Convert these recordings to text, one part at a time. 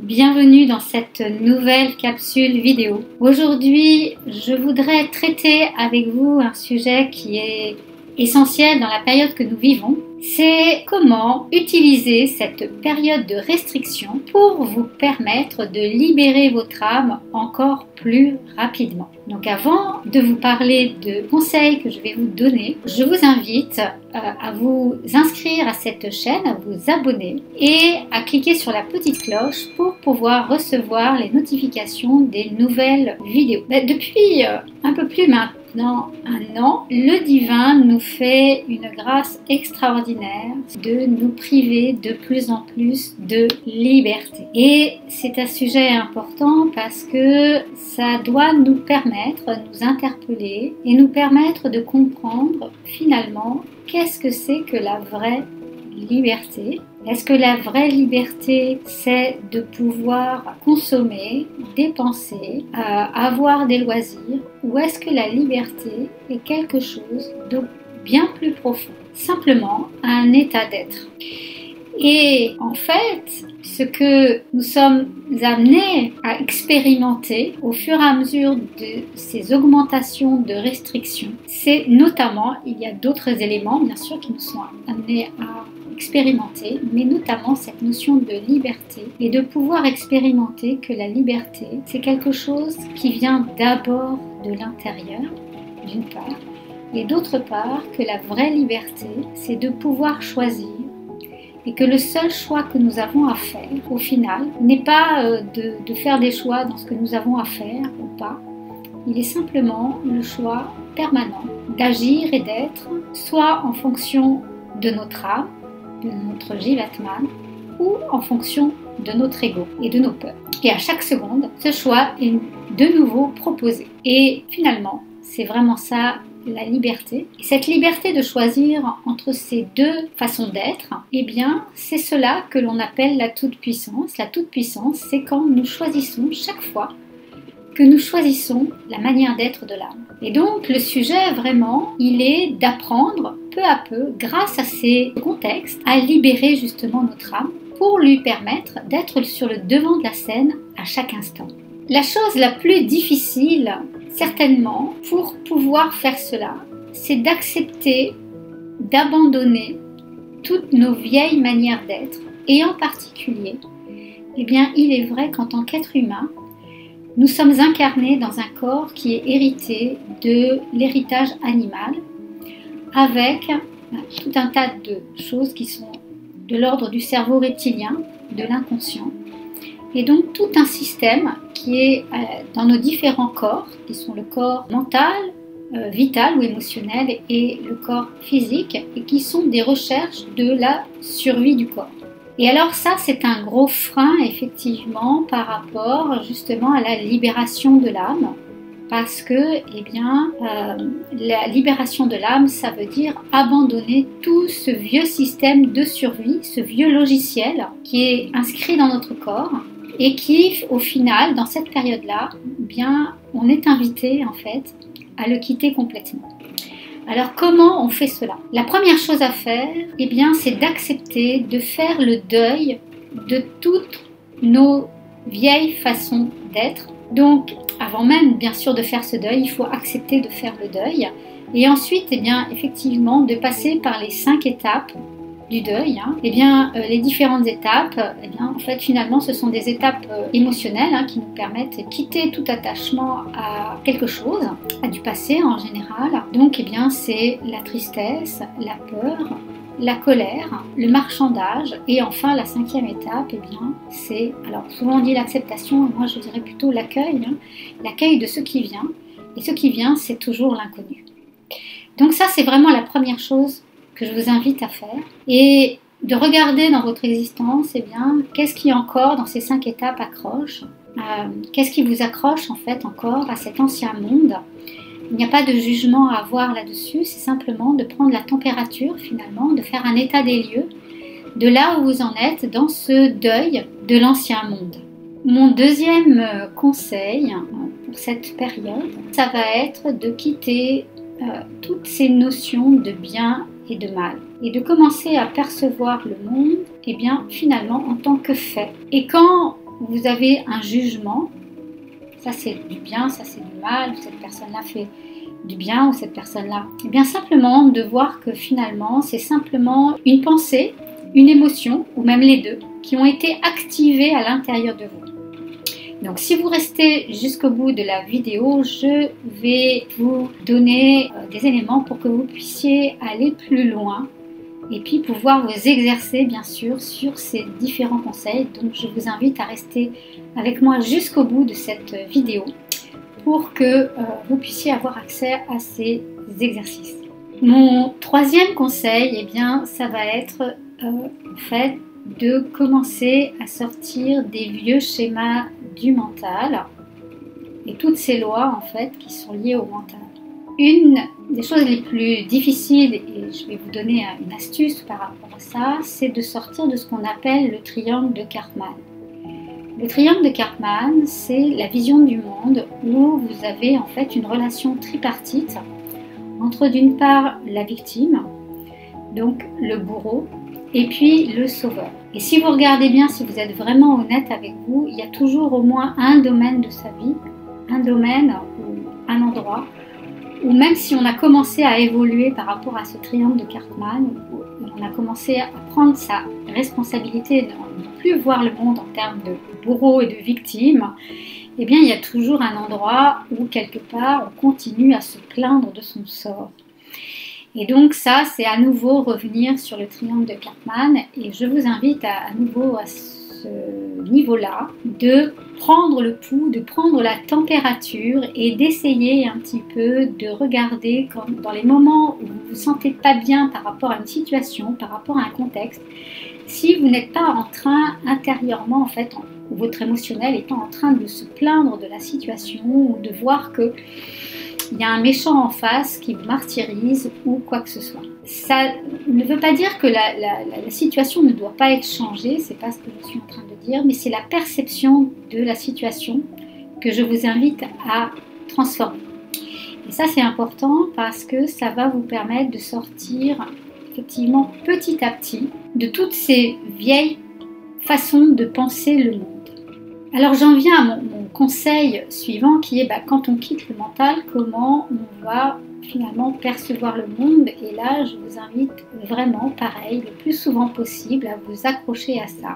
Bienvenue dans cette nouvelle capsule vidéo. Aujourd'hui, je voudrais traiter avec vous un sujet qui est essentiel dans la période que nous vivons. C'est comment utiliser cette période de restriction pour vous permettre de libérer votre âme encore plus rapidement. Donc avant de vous parler de conseils que je vais vous donner, je vous invite à vous inscrire à cette chaîne, à vous abonner et à cliquer sur la petite cloche pour pouvoir recevoir les notifications des nouvelles vidéos. Depuis un peu plus maintenant un an, le divin nous fait une grâce extraordinaire de nous priver de plus en plus de liberté. Et c'est un sujet important parce que ça doit nous permettre, nous interpeller et nous permettre de comprendre finalement qu'est-ce que c'est que la vraie liberté. Est-ce que la vraie liberté, c'est de pouvoir consommer, dépenser, avoir des loisirs, ou est-ce que la liberté est quelque chose de bien plus profond, simplement un état d'être? Et en fait, ce que nous sommes amenés à expérimenter au fur et à mesure de ces augmentations de restrictions, c'est notamment, il y a d'autres éléments bien sûr qui nous sont amenés à expérimenter, mais notamment cette notion de liberté et de pouvoir expérimenter que la liberté, c'est quelque chose qui vient d'abord de l'intérieur, d'une part, et d'autre part que la vraie liberté, c'est de pouvoir choisir et que le seul choix que nous avons à faire, au final, n'est pas de faire des choix dans ce que nous avons à faire ou pas. Il est simplement le choix permanent d'agir et d'être, soit en fonction de notre âme, de notre Jivatman, ou en fonction de notre ego et de nos peurs. Et à chaque seconde, ce choix est de nouveau proposé. Et finalement, c'est vraiment ça la liberté. Et cette liberté de choisir entre ces deux façons d'être, eh bien, c'est cela que l'on appelle la toute-puissance. La toute-puissance, c'est quand nous choisissons chaque fois que nous choisissons la manière d'être de l'âme. Et donc, le sujet, vraiment, il est d'apprendre peu à peu, grâce à ces contextes, à libérer justement notre âme pour lui permettre d'être sur le devant de la scène à chaque instant. La chose la plus difficile, certainement, pour pouvoir faire cela, c'est d'accepter, d'abandonner toutes nos vieilles manières d'être, et en particulier, eh bien, il est vrai qu'en tant qu'être humain, nous sommes incarnés dans un corps qui est hérité de l'héritage animal, avec tout un tas de choses qui sont de l'ordre du cerveau reptilien, de l'inconscient, et donc tout un système qui est dans nos différents corps, qui sont le corps mental, vital ou émotionnel, et le corps physique, et qui sont des recherches de la survie du corps. Et alors ça, c'est un gros frein, effectivement, par rapport justement à la libération de l'âme, parce que, eh bien, la libération de l'âme, ça veut dire abandonner tout ce vieux système de survie, ce vieux logiciel qui est inscrit dans notre corps et qui, au final, dans cette période-là, eh bien, on est invité, en fait, à le quitter complètement. Alors comment on fait cela? La première chose à faire, eh bien, c'est d'accepter de faire le deuil de toutes nos vieilles façons d'être. Donc, avant même, bien sûr, de faire ce deuil, il faut accepter de faire le deuil. Et ensuite, eh bien, effectivement, de passer par les 5 étapes du deuil. Eh bien, les différentes étapes, eh bien, en fait, finalement, ce sont des étapes émotionnelles qui nous permettent de quitter tout attachement à quelque chose, à du passé en général. Donc, eh bien, c'est la tristesse, la peur, la colère, le marchandage, et enfin la 5e étape, eh bien, c'est, alors souvent on dit l'acceptation, moi je dirais plutôt l'accueil, l'accueil de ce qui vient, et ce qui vient, c'est toujours l'inconnu. Donc ça, c'est vraiment la première chose que je vous invite à faire, et de regarder dans votre existence, eh bien, qu'est-ce qui encore dans ces 5 étapes accroche, qu'est-ce qui vous accroche en fait encore à cet ancien monde. Il n'y a pas de jugement à avoir là-dessus, c'est simplement de prendre la température finalement, de faire un état des lieux de là où vous en êtes dans ce deuil de l'ancien monde. Mon deuxième conseil pour cette période, ça va être de quitter toutes ces notions de bien et de mal et de commencer à percevoir le monde, eh bien, finalement en tant que fait. Et quand vous avez un jugement, ça c'est du bien, ça c'est du mal, cette personne-là fait du bien ou cette personne-là. Et bien simplement de voir que finalement c'est simplement une pensée, une émotion ou même les deux qui ont été activées à l'intérieur de vous. Donc si vous restez jusqu'au bout de la vidéo, je vais vous donner des éléments pour que vous puissiez aller plus loin et puis pouvoir vous exercer bien sûr sur ces différents conseils. Donc je vous invite à rester avec moi jusqu'au bout de cette vidéo pour que vous puissiez avoir accès à ces exercices. Mon troisième conseil, eh bien, ça va être en fait de commencer à sortir des vieux schémas du mental et toutes ces lois en fait qui sont liées au mental. Une des choses les plus difficiles, et je vais vous donner une astuce par rapport à ça, c'est de sortir de ce qu'on appelle le triangle de Karpman. Le triangle de Karpman, c'est la vision du monde où vous avez en fait une relation tripartite entre d'une part la victime, donc le bourreau, et puis le sauveur. Et si vous regardez bien, si vous êtes vraiment honnête avec vous, il y a toujours au moins un domaine de sa vie, un domaine ou un endroit, où même si on a commencé à évoluer par rapport à ce triangle de Karpman, où on a commencé à prendre sa responsabilité, de ne plus voir le monde en termes de bourreau et de victime, eh bien il y a toujours un endroit où quelque part on continue à se plaindre de son sort. Et donc ça, c'est à nouveau revenir sur le triangle de Karpman et je vous invite à nouveau à ce niveau-là de prendre le pouls, de prendre la température et d'essayer un petit peu de regarder quand, dans les moments où vous ne vous sentez pas bien par rapport à une situation, par rapport à un contexte, si vous n'êtes pas en train intérieurement, en fait, ou votre émotionnel n'est pas en train de se plaindre de la situation ou de voir que il y a un méchant en face qui vous martyrise ou quoi que ce soit. Ça ne veut pas dire que la situation ne doit pas être changée, c'est pas ce que je suis en train de dire, mais c'est la perception de la situation que je vous invite à transformer. Et ça c'est important parce que ça va vous permettre de sortir effectivement petit à petit de toutes ces vieilles façons de penser le monde. Alors j'en viens à mon conseil suivant qui est quand on quitte le mental, comment on va finalement percevoir le monde. Et là je vous invite vraiment pareil, le plus souvent possible à vous accrocher à ça.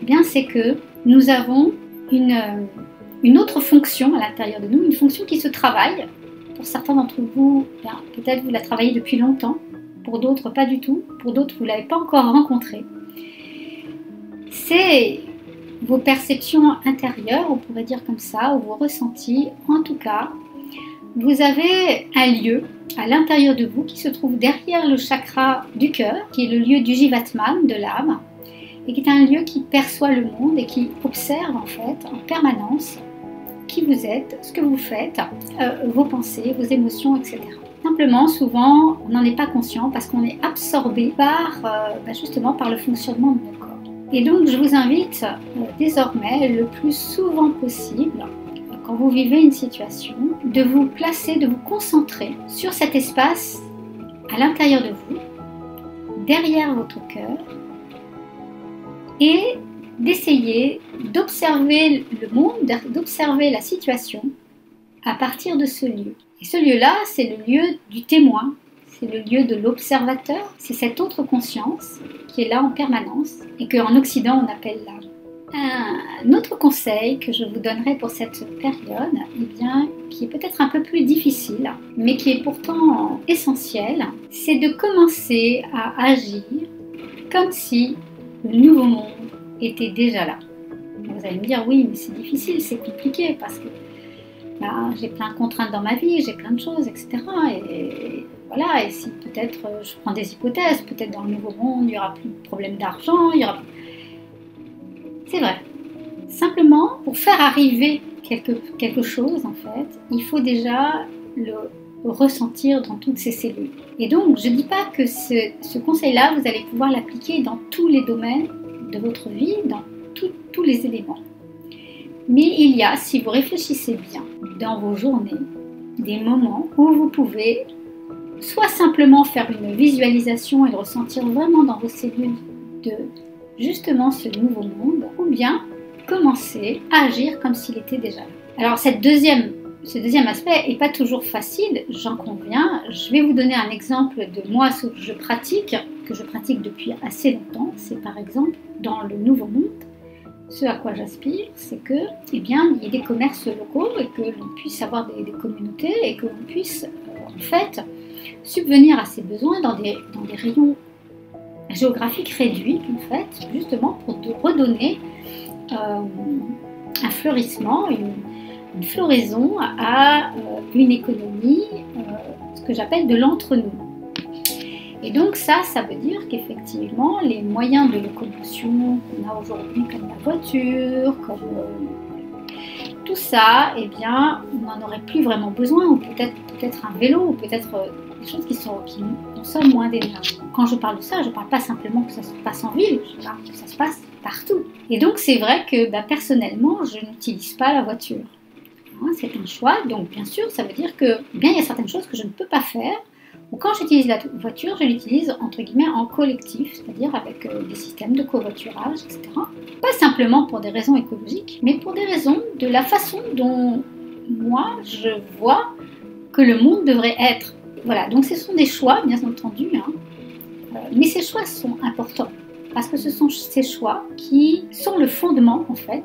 Eh bien c'est que nous avons une autre fonction à l'intérieur de nous, une fonction qui se travaille. Pour certains d'entre vous, peut-être vous la travaillez depuis longtemps, pour d'autres pas du tout, pour d'autres vous ne l'avez pas encore rencontrée. C'est vos perceptions intérieures, on pourrait dire comme ça, ou vos ressentis. En tout cas, vous avez un lieu à l'intérieur de vous qui se trouve derrière le chakra du cœur, qui est le lieu du Jivatman, de l'âme, et qui est un lieu qui perçoit le monde et qui observe en fait en permanence qui vous êtes, ce que vous faites, vos pensées, vos émotions, etc. Simplement, souvent, on n'en est pas conscient parce qu'on est absorbé par, justement par le fonctionnement de notre corps. Et donc, je vous invite désormais, le plus souvent possible, quand vous vivez une situation, de vous placer, de vous concentrer sur cet espace à l'intérieur de vous, derrière votre cœur, et d'essayer d'observer le monde, d'observer la situation à partir de ce lieu. Et ce lieu-là, c'est le lieu du témoin, c'est le lieu de l'observateur, c'est cette autre conscience qui est là en permanence et qu'en Occident on appelle l'âme. Un autre conseil que je vous donnerai pour cette période, qui est peut-être un peu plus difficile, mais qui est pourtant essentiel, c'est de commencer à agir comme si le nouveau monde était déjà là. Vous allez me dire, oui, mais c'est difficile, c'est compliqué, parce que j'ai plein de contraintes dans ma vie, j'ai plein de choses, etc. Et voilà, et si peut-être, je prends des hypothèses, peut-être dans le nouveau monde, il n'y aura plus de problème d'argent, il y aura... C'est vrai. Simplement, pour faire arriver quelque chose, en fait, il faut déjà le ressentir dans toutes ces cellules. Et donc, je ne dis pas que ce conseil-là, vous allez pouvoir l'appliquer dans tous les domaines de votre vie, dans tous les éléments. Mais il y a, si vous réfléchissez bien, dans vos journées, des moments où vous pouvez soit simplement faire une visualisation et le ressentir vraiment dans vos cellules de justement ce nouveau monde, ou bien commencer à agir comme s'il était déjà là. Alors ce deuxième aspect n'est pas toujours facile, j'en conviens. Je vais vous donner un exemple de moi, ce que je pratique depuis assez longtemps. C'est par exemple dans le Nouveau Monde, ce à quoi j'aspire, c'est que, il y ait des commerces locaux et que l'on puisse avoir des communautés et que l'on puisse en fait subvenir à ses besoins dans des rayons géographiques réduits, en fait, justement pour redonner un fleurissement, une floraison à une économie, ce que j'appelle de l'entre-nous. Et donc ça veut dire qu'effectivement, les moyens de locomotion qu'on a aujourd'hui, comme la voiture, comme tout ça, eh bien, on n'en aurait plus vraiment besoin, ou peut-être un vélo, ou peut-être des choses qui consomment moins d'énergie. Quand je parle de ça, je ne parle pas simplement que ça se passe en ville, je parle que ça se passe partout. Et donc c'est vrai que personnellement, je n'utilise pas la voiture. C'est un choix, donc bien sûr, ça veut dire que il y a certaines choses que je ne peux pas faire, ou quand j'utilise la voiture, je l'utilise entre guillemets en collectif, c'est-à-dire avec des systèmes de covoiturage, etc. Pas simplement pour des raisons écologiques, mais pour des raisons de la façon dont moi je vois que le monde devrait être. Voilà, donc ce sont des choix, bien entendu, mais ces choix sont importants, parce que ce sont ces choix qui sont le fondement, en fait,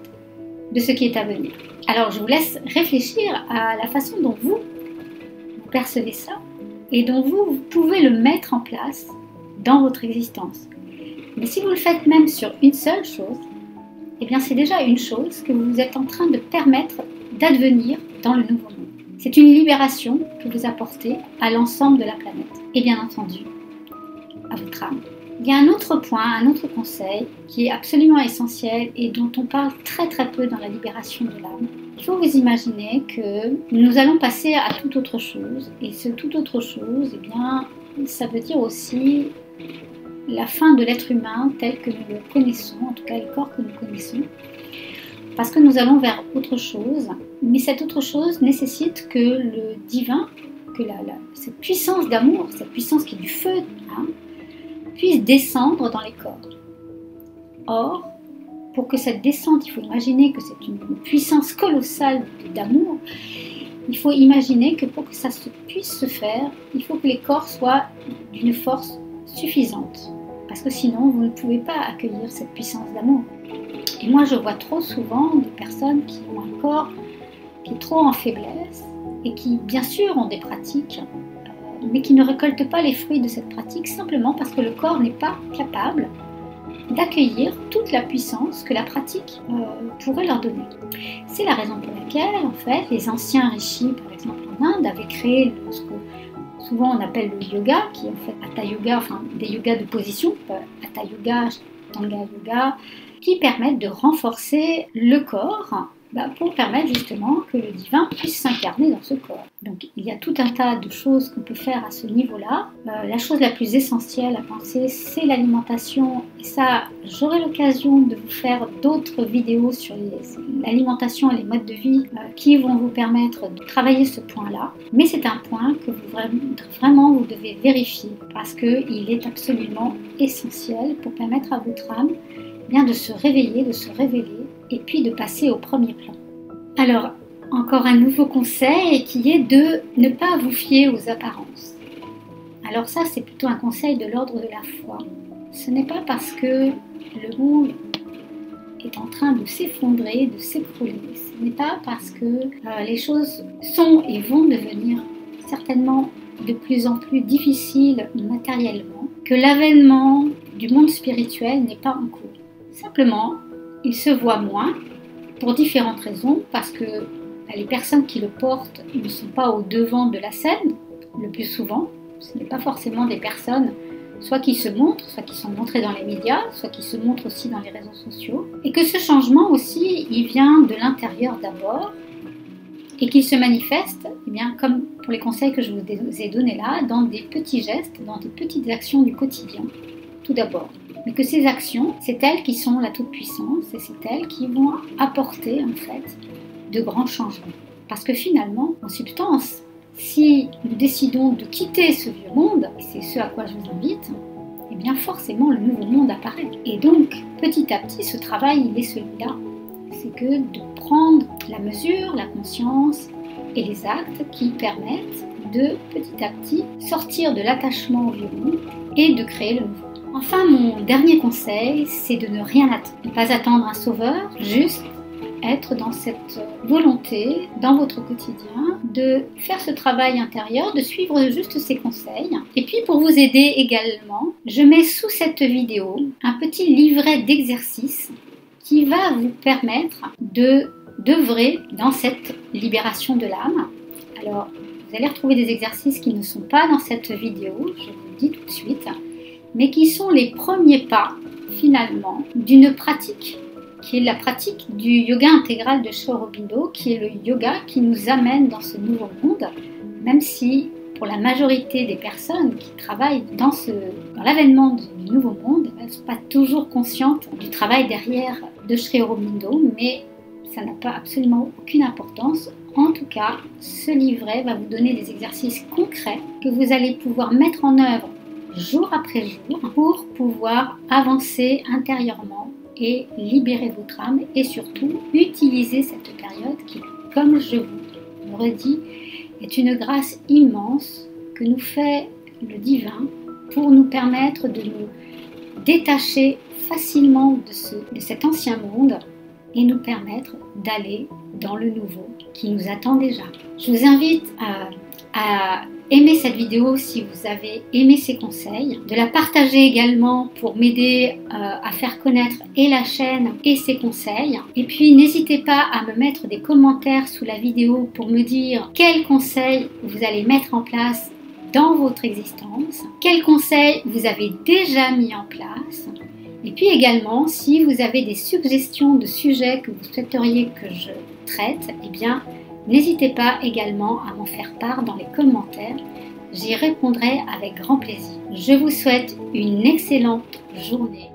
de ce qui est à venir. Alors, je vous laisse réfléchir à la façon dont vous percevez ça et dont vous pouvez le mettre en place dans votre existence. Mais si vous le faites même sur une seule chose, eh bien, c'est déjà une chose que vous êtes en train de permettre d'advenir dans le nouveau monde. C'est une libération que vous apportez à l'ensemble de la planète et bien entendu à votre âme. Il y a un autre point, un autre conseil qui est absolument essentiel et dont on parle très très peu dans la libération de l'âme. Il faut vous imaginer que nous allons passer à toute autre chose et ce toute autre chose, eh bien, ça veut dire aussi la fin de l'être humain tel que nous le connaissons, en tout cas le corps que nous connaissons, parce que nous allons vers autre chose, mais cette autre chose nécessite que le divin, que cette puissance d'amour, cette puissance qui est du feu, puisse descendre dans les corps. Or, pour que cette descente, il faut imaginer que c'est une puissance colossale d'amour, il faut imaginer que pour que ça puisse se faire, il faut que les corps soient d'une force suffisante. Parce que sinon, vous ne pouvez pas accueillir cette puissance d'amour. Et moi, je vois trop souvent des personnes qui ont un corps qui est trop en faiblesse et qui, bien sûr, ont des pratiques, mais qui ne récoltent pas les fruits de cette pratique simplement parce que le corps n'est pas capable d'accueillir toute la puissance que la pratique pourrait leur donner. C'est la raison pour laquelle, en fait, les anciens rishis, par exemple en Inde, avaient créé ce que souvent on appelle le yoga, qui est en fait hatha yoga, enfin des yogas de position, hatha yoga, ashtanga yoga, qui permettent de renforcer le corps pour permettre justement que le divin puisse s'incarner dans ce corps. Donc il y a tout un tas de choses qu'on peut faire à ce niveau-là. La chose la plus essentielle à penser, c'est l'alimentation. Et ça, j'aurai l'occasion de vous faire d'autres vidéos sur l'alimentation et les modes de vie qui vont vous permettre de travailler ce point-là. Mais c'est un point que vraiment vous devez vérifier parce qu'il est absolument essentiel pour permettre à votre âme de se réveiller, de se révéler et puis de passer au premier plan. Alors, encore un nouveau conseil qui est de ne pas vous fier aux apparences. Alors ça, c'est plutôt un conseil de l'ordre de la foi. Ce n'est pas parce que le monde est en train de s'effondrer, de s'écrouler. Ce n'est pas parce que les choses sont et vont devenir certainement de plus en plus difficiles matériellement que l'avènement du monde spirituel n'est pas en cours. Simplement, il se voit moins pour différentes raisons, parce que les personnes qui le portent ne sont pas au devant de la scène, le plus souvent. Ce n'est pas forcément des personnes soit qui se montrent, soit qui sont montrées dans les médias, soit qui se montrent aussi dans les réseaux sociaux. Et que ce changement aussi, il vient de l'intérieur d'abord, et qu'il se manifeste, comme pour les conseils que je vous ai donnés là, dans des petits gestes, dans des petites actions du quotidien, tout d'abord. Mais que ces actions, c'est elles qui sont la toute-puissance et c'est elles qui vont apporter en fait de grands changements. Parce que finalement, en substance, si nous décidons de quitter ce vieux monde, et c'est ce à quoi je vous invite, forcément le nouveau monde apparaît. Et donc, petit à petit, ce travail, il est celui-là. c'est que de prendre la mesure, la conscience et les actes qui permettent de petit à petit sortir de l'attachement au violon et de créer le nouveau. Enfin, mon dernier conseil, c'est de ne rien attendre. Ne pas attendre un sauveur, juste être dans cette volonté, dans votre quotidien, de faire ce travail intérieur, de suivre juste ces conseils. Et puis pour vous aider également, je mets sous cette vidéo un petit livret d'exercices qui va vous permettre d'œuvrer dans cette libération de l'âme. Alors, vous allez retrouver des exercices qui ne sont pas dans cette vidéo, je vous le dis tout de suite, mais qui sont les premiers pas, finalement, d'une pratique, qui est la pratique du yoga intégral de Sri Aurobindo, qui est le yoga qui nous amène dans ce nouveau monde, même si, pour la majorité des personnes qui travaillent dans l'avènement du nouveau monde, elles ne sont pas toujours conscientes du travail derrière de Sri Aurobindo, mais ça n'a pas absolument aucune importance. En tout cas, ce livret va vous donner des exercices concrets que vous allez pouvoir mettre en œuvre jour après jour pour pouvoir avancer intérieurement et libérer votre âme et surtout utiliser cette période qui, comme je vous le redis, est une grâce immense que nous fait le divin pour nous permettre de nous détacher facilement de cet ancien monde et nous permettre d'aller dans le nouveau qui nous attend déjà. Je vous invite à aimer cette vidéo si vous avez aimé ces conseils, de la partager également pour m'aider à faire connaître et la chaîne et ses conseils. Et puis n'hésitez pas à me mettre des commentaires sous la vidéo pour me dire quels conseils vous allez mettre en place dans votre existence, quels conseils vous avez déjà mis en place. Et puis également, si vous avez des suggestions de sujets que vous souhaiteriez que je traite, eh bien, n'hésitez pas également à m'en faire part dans les commentaires. J'y répondrai avec grand plaisir. Je vous souhaite une excellente journée.